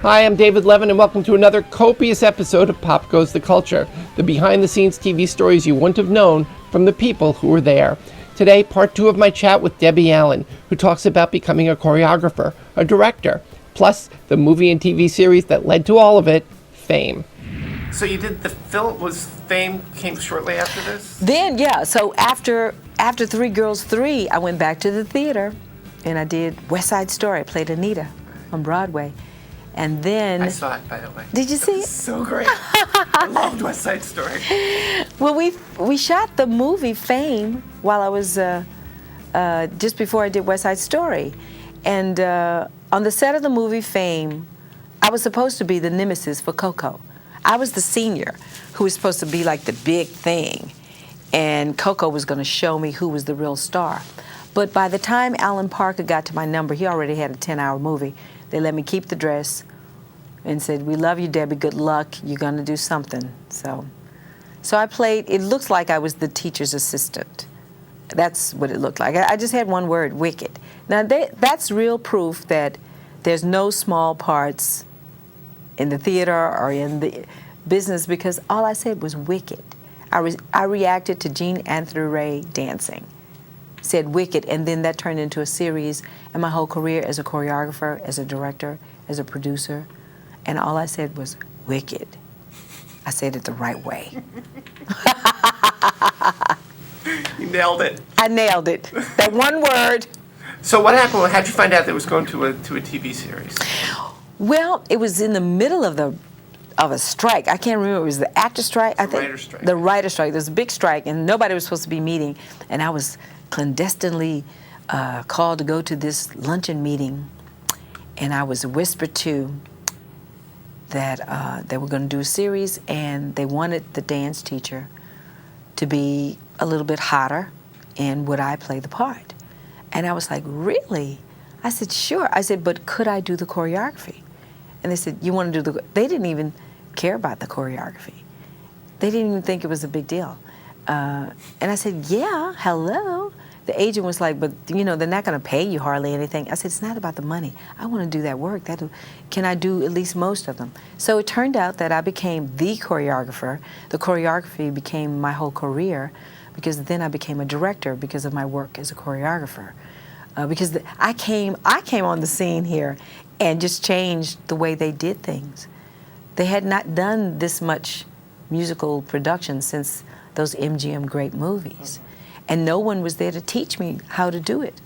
Hi, I'm David Levin, and welcome to another copious episode of Pop Goes the Culture, the behind-the-scenes TV stories you wouldn't have known from the people who were there. Today, part 2 of my chat with Debbie Allen, who talks about becoming a choreographer, a director, plus the movie and TV series that led to all of it, Fame. So you did the film, was Fame came shortly after this? Then, yeah, so after Three Girls 3, I went back to the theater, and I did West Side Story. I played Anita on Broadway. And then... I saw it, by the way. Did you see it? So great. I loved West Side Story. Well, we shot the movie Fame while I was, just before I did West Side Story. And on the set of the movie Fame, I was supposed to be the nemesis for Coco. I was the senior who was supposed to be like the big thing. And Coco was going to show me who was the real star. But by the time Alan Parker got to my number, he already had a 10-hour movie. They let me keep the dress and said, "We love you, Debbie. Good luck. You're going to do something." So I played, it looks like I was the teacher's assistant. That's what it looked like. I just had one word, wicked. Now, that's real proof that there's no small parts in the theater or in the business, because all I said was wicked. I reacted to Jean Anthony Ray dancing. Said wicked, and then that turned into a series, and my whole career as a choreographer, as a director, as a producer, and all I said was wicked. I said it the right way. You nailed it. I nailed it. That one word. So what happened? How'd you find out that it was going to a TV series? Well, it was in the middle of a strike. I can't remember. It was the actor strike. I think writer's strike. The writer's strike. There was a big strike, and nobody was supposed to be meeting, and I was clandestinely called to go to this luncheon meeting, and I was whispered to that they were going to do a series, and they wanted the dance teacher to be a little bit hotter, and would I play the part? And I was like, really? I said, sure. I said, but could I do the choreography? And they said, you want to do the... They didn't even care about the choreography. They didn't even think it was a big deal. And I said, yeah, hello. The agent was like, but, you know, they're not going to pay you hardly anything. I said, it's not about the money. I want to do that work. Can I do at least most of them? So it turned out that I became the choreographer. The choreography became my whole career, because then I became a director because of my work as a choreographer. Because I came on the scene here and just changed the way they did things. They had not done this much musical production since those MGM great movies. And no one was there to teach me how to do it.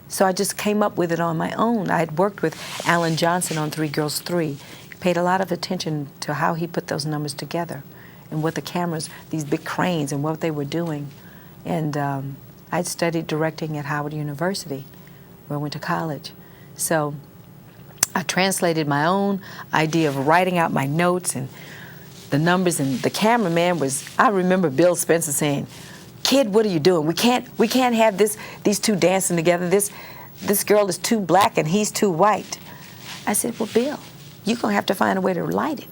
So I just came up with it on my own. I had worked with Alan Johnson on Three Girls 3, paid a lot of attention to how he put those numbers together and what the cameras, these big cranes, and what they were doing. And I'd studied directing at Howard University, where I went to college. So I translated my own idea of writing out my notes and the numbers, and the cameraman was, I remember Bill Spencer saying, "Kid, what are you doing? We can't have these two dancing together. This girl is too black and he's too white." I said, well, Bill, you're going to have to find a way to light it,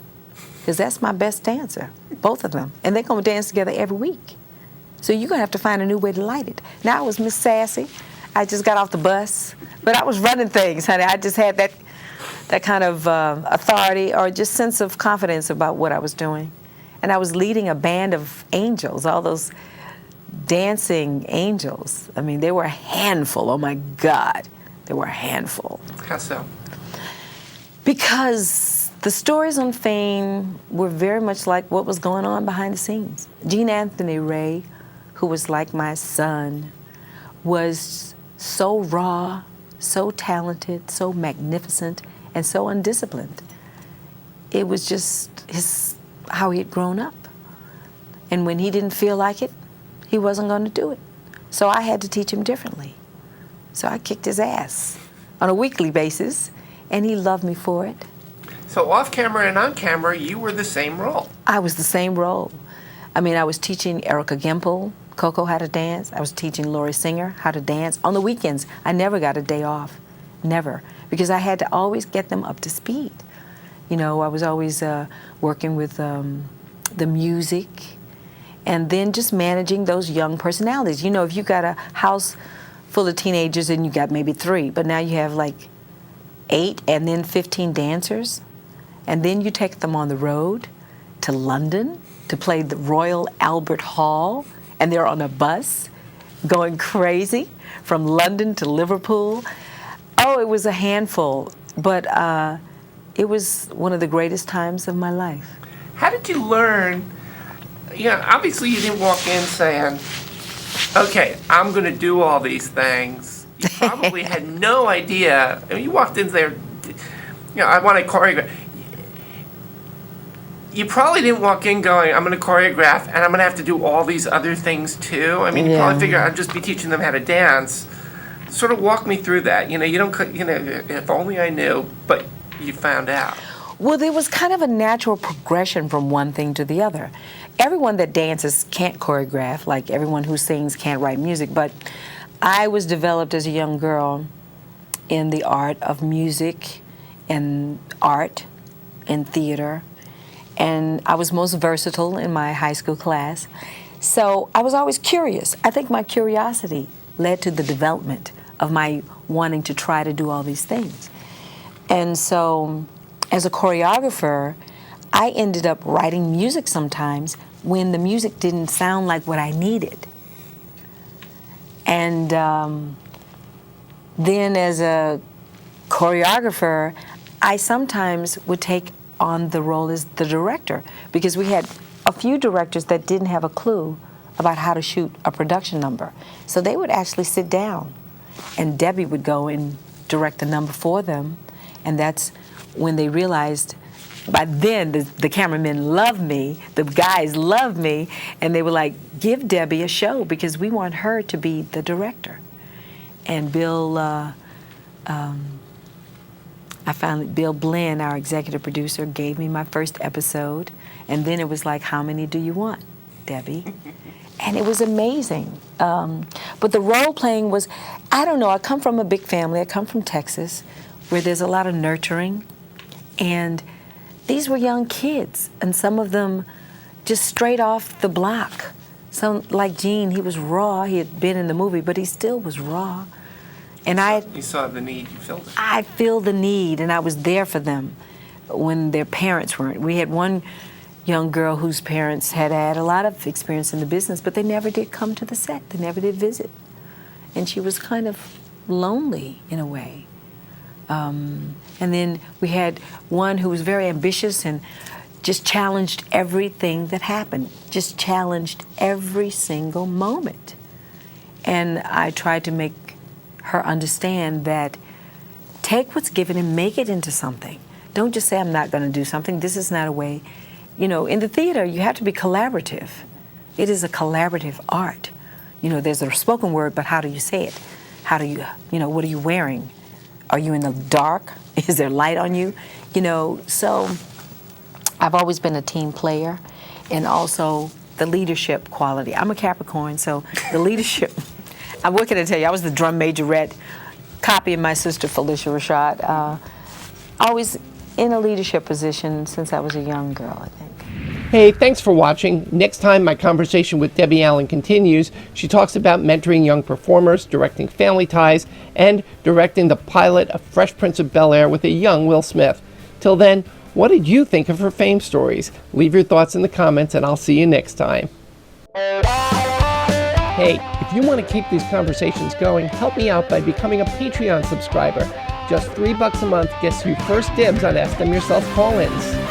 because that's my best dancer, both of them. And they're going to dance together every week. So you're going to have to find a new way to light it. Now I was Miss Sassy. I just got off the bus, but I was running things, honey. I just had that kind of authority, or just sense of confidence about what I was doing. And I was leading a band of angels, all those dancing angels. I mean, they were a handful. Oh my God, they were a handful. How so? Because the stories on Fame were very much like what was going on behind the scenes. Jean Anthony Ray, who was like my son, was so raw, so talented, so magnificent, and so undisciplined. It was just how he had grown up. And when he didn't feel like it, he wasn't going to do it. So I had to teach him differently. So I kicked his ass on a weekly basis, and he loved me for it. So off camera and on camera, you were the same role. I was the same role. I mean, I was teaching Erica Gempel, Coco, how to dance. I was teaching Lori Singer how to dance. On the weekends, I never got a day off, never, because I had to always get them up to speed. You know, I was always working with the music, and then just managing those young personalities. You know, if you got a house full of teenagers and you got maybe 3, but now you have like 8 and then 15 dancers, And then you take them on the road to London to play the Royal Albert Hall, and they're on a bus going crazy from London to Liverpool. Oh, it was a handful, but it was one of the greatest times of my life. How did you learn? Obviously you didn't walk in saying, okay, I'm going to do all these things. You probably had no idea. I mean, you walked in there, I want to choreograph. You probably didn't walk in going, I'm going to choreograph and I'm going to have to do all these other things too. I mean, you probably figure I'd just be teaching them how to dance. Sort of walk me through that. You don't, if only I knew, but you found out. Well, there was kind of a natural progression from one thing to the other. Everyone that dances can't choreograph, like everyone who sings can't write music, but I was developed as a young girl in the art of music and art and theater, and I was most versatile in my high school class. So I was always curious. I think my curiosity led to the development of my wanting to try to do all these things. And so as a choreographer, I ended up writing music sometimes when the music didn't sound like what I needed. And then as a choreographer, I sometimes would take on the role as the director, because we had a few directors that didn't have a clue about how to shoot a production number. So they would actually sit down, and Debbie would go and direct the number for them, and that's when they realized. By then, the cameramen loved me, the guys loved me, and they were like, give Debbie a show because we want her to be the director. And Bill Blinn, our executive producer, gave me my first episode, and then it was like, how many do you want, Debbie? And it was amazing. But the role playing was, I don't know, I come from a big family. I come from Texas, where there's a lot of nurturing, and these were young kids, and some of them just straight off the block. Some, like Gene, he was raw. He had been in the movie, but he still was raw. And You saw the need, you filled it. I filled the need, and I was there for them when their parents weren't. We had one young girl whose parents had had a lot of experience in the business, but they never did come to the set. They never did visit. And she was kind of lonely in a way. And then we had one who was very ambitious and just challenged everything that happened, just challenged every single moment. And I tried to make her understand that take what's given and make it into something. Don't just say, I'm not going to do something. This is not a way. In the theater, you have to be collaborative. It is a collaborative art. There's a spoken word, but how do you say it? How do you, what are you wearing? Are you in the dark? Is there light on you? So I've always been a team player, and also the leadership quality. I'm a Capricorn, so the leadership, what can I tell you? I was the drum majorette, copying my sister Felicia Rashad. Always in a leadership position since I was a young girl, I think. Hey, thanks for watching. Next time, my conversation with Debbie Allen continues. She talks about mentoring young performers, directing Family Ties, and directing the pilot of Fresh Prince of Bel-Air with a young Will Smith. Till then, what did you think of her fame stories? Leave your thoughts in the comments, and I'll see you next time. Hey, if you want to keep these conversations going, help me out by becoming a Patreon subscriber. Just $3 a month gets you first dibs on Ask Them Yourself call-ins.